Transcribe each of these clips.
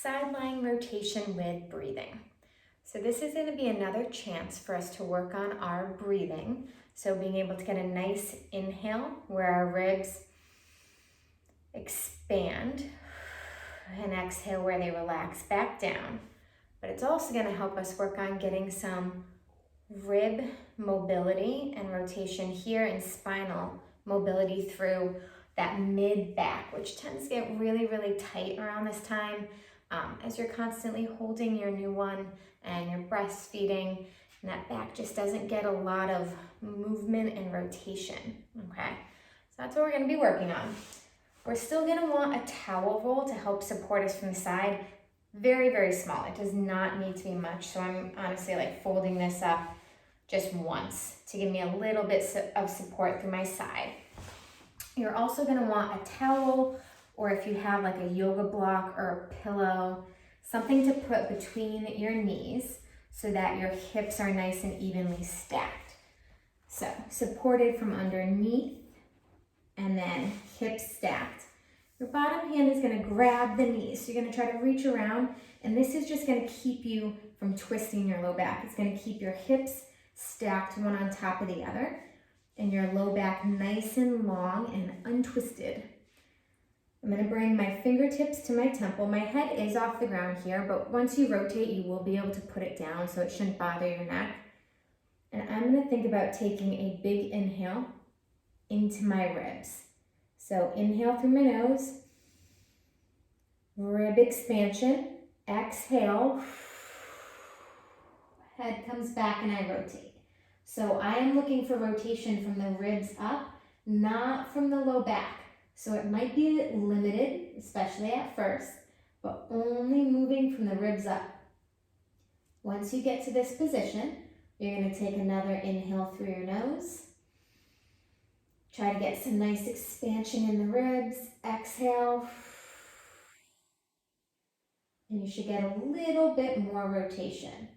side lying rotation with breathing. So this is going to be another chance for us to work on our breathing. So being able to get a nice inhale where our ribs expand and exhale where they relax back down. But it's also going to help us work on getting some rib mobility and rotation here and spinal mobility through that mid back, which tends to get really, really tight around this time as you're constantly holding your new one and you're breastfeeding, and that back just doesn't get a lot of movement and rotation, okay? So that's what we're gonna be working on. We're still gonna want a towel roll to help support us from the side. Very, very small. It does not need to be much. So I'm honestly like folding this up just once to give me a little bit of support through my side. You're also gonna want a towel, or if you have like a yoga block or a pillow, something to put between your knees so that your hips are nice and evenly stacked. So supported from underneath and then hips stacked. Your bottom hand is gonna grab the knees. So you're gonna try to reach around, and this is just gonna keep you from twisting your low back. It's gonna keep your hips stacked one on top of the other and your low back nice and long and untwisted. I'm gonna bring my fingertips to my temple. My head is off the ground here, but once you rotate, you will be able to put it down so it shouldn't bother your neck. And I'm gonna think about taking a big inhale into my ribs. So inhale through my nose, rib expansion, exhale, head comes back and I rotate. So I am looking for rotation from the ribs up, not from the low back. So it might be limited, especially at first, but only moving from the ribs up. Once you get to this position, you're going to take another inhale through your nose. Try to get some nice expansion in the ribs. Exhale. And you should get a little bit more rotation.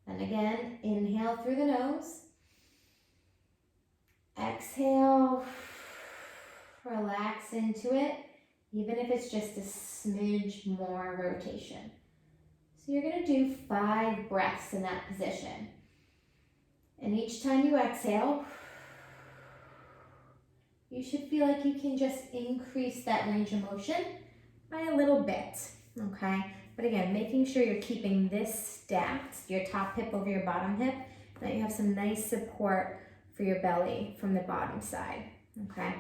And again, inhale through the nose. Exhale. Relax into it, even if it's just a smidge more rotation. So you're going to do 5 breaths in that position. And each time you exhale, you should feel like you can just increase that range of motion by a little bit, okay? But again, making sure you're keeping this stacked, your top hip over your bottom hip, that you have some nice support for your belly from the bottom side, okay?